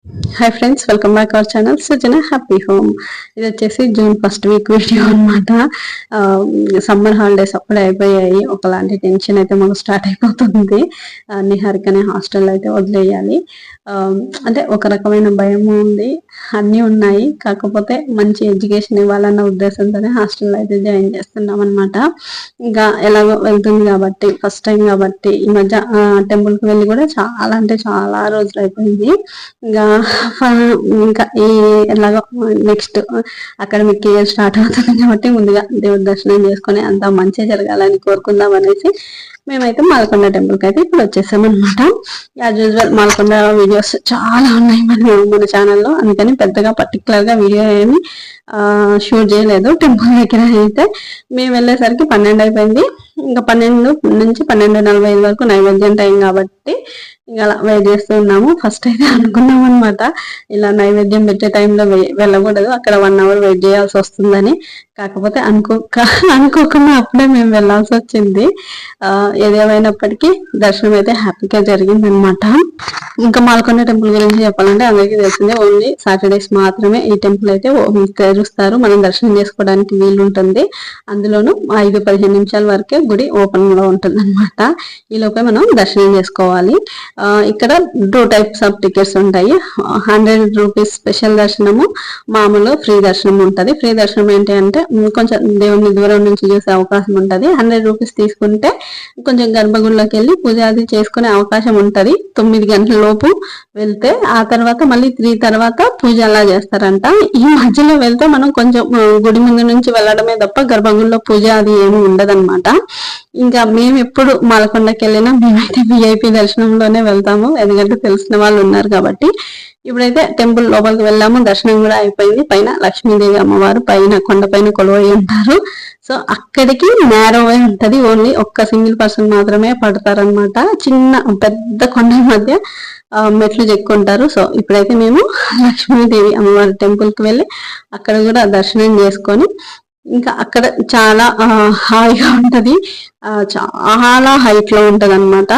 Hi friends, welcome back our channel Sujana happy home. ఇది వచ్చేసి June first week video అనమాట. Summer holidays అప్పుడే అయిపోయాయి. ఒకలాంటి టెన్షన్ అయితే మనకు స్టార్ట్ అయిపోతుంది. నిహారికనే హాస్టల్లో అయితే వదిలేయాలి. అంటే ఒక రకమైన భయం ఉంది, అన్నీ ఉన్నాయి. కాకపోతే మంచి ఎడ్యుకేషన్ ఇవ్వాలన్న ఉద్దేశంతోనే హాస్టల్లో అయితే జాయిన్ చేస్తున్నాం అనమాట. ఇంకా ఎలాగో వెళ్తుంది కాబట్టి, ఫస్ట్ టైం కాబట్టి ఈ మధ్య టెంపుల్కి వెళ్ళి కూడా చాలా అంటే చాలా రోజులు అయిపోయింది. ఇంకా ఈ ఎలాగో నెక్స్ట్ అకాడమిక్ ఇయర్ స్టార్ట్ అవుతుంది కాబట్టి ముందుగా దేవుడి దర్శనం చేసుకొని అంతా మంచిగా జరగాలని కోరుకుందాం అనేసి మేమైతే మాలకొండ టెంపుల్కి అయితే ఇప్పుడు వచ్చేసామన్నమాట. యాజ్ యూజువల్ మాలకొండ వీడియోస్ చాలా ఉన్నాయి మన ఛానల్లో, అందుకని పెద్దగా పర్టికులర్ గా వీడియో ఏమి షూట్ చేయలేదు. టెంపుల్ దగ్గర అయితే మేము వెళ్ళేసరికి 12 అయిపోయింది. ఇంకా 12 నుంచి 12:45 వరకు నైవేద్యం టైం కాబట్టి ఇంకా అలా వెయిట్ చేస్తూ ఉన్నాము. ఫస్ట్ అయితే అనుకున్నాం అనమాట, ఇలా నైవేద్యం పెట్టే టైంలో వెళ్ళకూడదు, అక్కడ 1 అవర్ వెయిట్ చేయాల్సి వస్తుందని. కాకపోతే అనుకోకుండా అప్పుడే మేము వెళ్ళాల్సి వచ్చింది. ఏదేమైనప్పటికీ దర్శనం అయితే హ్యాపీగా జరిగింది అనమాట. ఇంకా మాలకొండ టెంపుల్ గురించి చెప్పాలంటే అందరికీ తెలిసిందే, ఓన్లీ సాటర్డేస్ మాత్రమే ఈ టెంపుల్ అయితే తెరుస్తారు, మనం దర్శనం చేసుకోవడానికి వీలు ఉంటుంది. అందులోనూ 5-15 నిమిషాల వరకే గుడి ఓపెన్ లో ఉంటుంది అనమాట. ఈ లోపే మనం దర్శనం చేసుకోవాలి. ఇక్కడ 2 టైప్స్ ఆఫ్ టికెట్స్ ఉంటాయి. 100 రూపీస్ స్పెషల్ దర్శనము, మామూలు ఫ్రీ దర్శనం ఉంటుంది. ఫ్రీ దర్శనం ఏంటి అంటే కొంచెం దేవుని దూరం నుంచి చూసే అవకాశం ఉంటుంది. 100 రూపీస్ తీసుకుంటే కొంచెం గర్భగుడిలోకి వెళ్ళి పూజ అది చేసుకునే అవకాశం ఉంటది. 9 గంటల లోపు వెళ్తే, ఆ తర్వాత మళ్ళీ 3 తర్వాత పూజ అలా చేస్తారంట. ఈ మధ్యలో వెళ్తే మనం కొంచెం గుడి ముందు నుంచి వెళ్ళడమే తప్ప గర్భగుడిలో పూజ అది ఏమి ఉండదన్నమాట. ఇంకా మేము ఎప్పుడు మాలకొండకి వెళ్ళినా మేమైతే VIP దర్శనంలోనే వెళ్తాము, ఎందుకంటే తెలిసిన వాళ్ళు ఉన్నారు కాబట్టి. ఇప్పుడైతే టెంపుల్ లోపలికి వెళ్ళాము, దర్శనం కూడా అయిపోయింది. పైన లక్ష్మీదేవి అమ్మవారు పైన కొండపైన కొలువై ఉంటారు. సో అక్కడికి నేరో అయి ఉంటది, ఓన్లీ ఒక్క సింగిల్ పర్సన్ మాత్రమే పడతారనమాట. చిన్న పెద్ద కొండ మధ్య మెట్లు చెక్కుంటారు. సో ఇప్పుడైతే మేము లక్ష్మీదేవి అమ్మవారి టెంపుల్ కి వెళ్ళి అక్కడ కూడా దర్శనం చేసుకొని, ఇంకా అక్కడ చాలా హాయిగా ఉంటది. చాలా హైట్ లో ఉంటది అనమాట.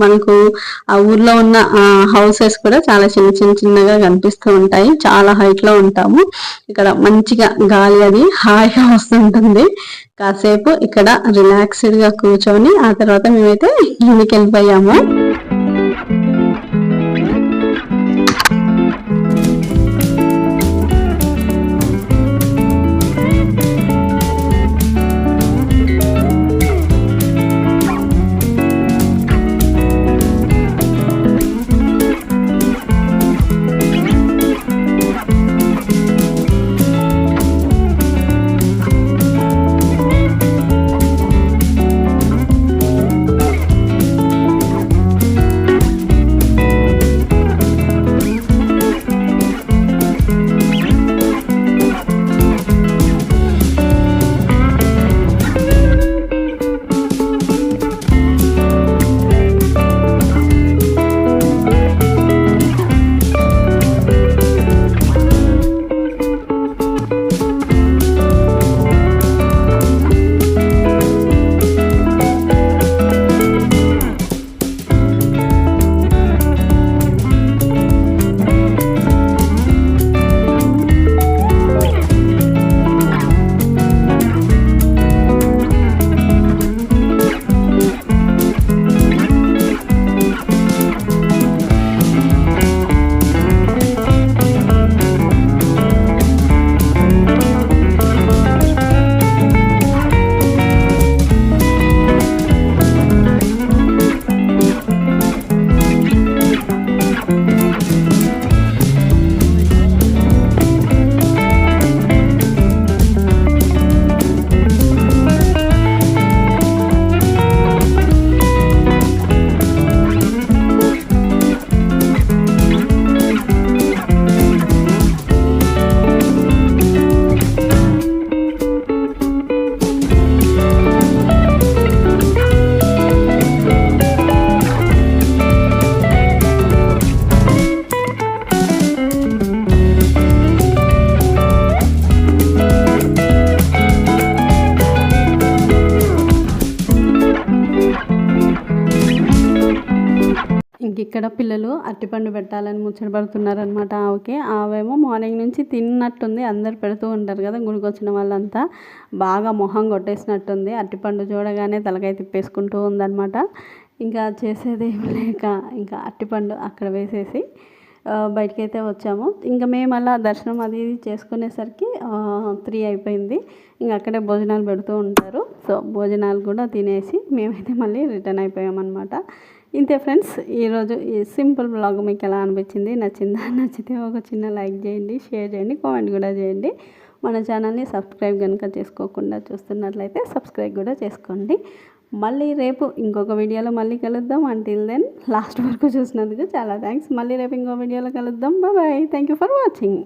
మనకు ఆ ఊర్లో ఉన్న హౌసెస్ కూడా చాలా చిన్నగా కనిపిస్తూ ఉంటాయి. చాలా హైట్ లో ఉంటాము. ఇక్కడ మంచిగా గాలి అది హాయిగా వస్తుంటుంది. కాసేపు ఇక్కడ రిలాక్స్డ్ గా కూర్చొని ఆ తర్వాత మేమైతే ఇంటికి వెళ్ళిపోయాము. పిల్లలు అరటిపండు పెట్టాలని ముచ్చట పడుతున్నారనమాట ఆమెకి. ఆవేమో మార్నింగ్ నుంచి తిన్నట్టుంది, అందరు పెడుతూ ఉంటారు కదా గుడికి వచ్చిన వాళ్ళంతా. బాగా మొహం కొట్టేసినట్టుంది, అరటిపండు చూడగానే తలకాయ తిప్పేసుకుంటూ ఉందన్నమాట. ఇంకా చేసేది ఏం లేక ఇంకా అరటిపండు అక్కడ వేసేసి బయటకైతే వచ్చాము. ఇంకా మేము అలా దర్శనం అది ఇది చేసుకునేసరికి 3 అయిపోయింది. ఇంకా అక్కడే భోజనాలు పెడుతూ ఉంటారు. సో భోజనాలు కూడా తినేసి మేమైతే మళ్ళీ రిటర్న్ అయిపోయామన్నమాట. ఇంతే ఫ్రెండ్స్, ఈరోజు ఈ సింపుల్ బ్లాగ్ మీకు ఎలా అనిపించింది, నచ్చిందా? నచ్చితే ఒక చిన్న లైక్ చేయండి, షేర్ చేయండి, కామెంట్ కూడా చేయండి. మన ఛానల్ని సబ్స్క్రైబ్ కనుక చేసుకోకుండా చూస్తున్నట్లయితే సబ్స్క్రైబ్ కూడా చేసుకోండి. మళ్ళీ రేపు ఇంకొక వీడియోలో మళ్ళీ కలుద్దాం. అంటిల్ దెన్ లాస్ట్ వరకు చూసినందుకు చాలా థ్యాంక్స్. మళ్ళీ రేపు ఇంకో వీడియోలో కలుద్దాం. Bye. Thank you for watching.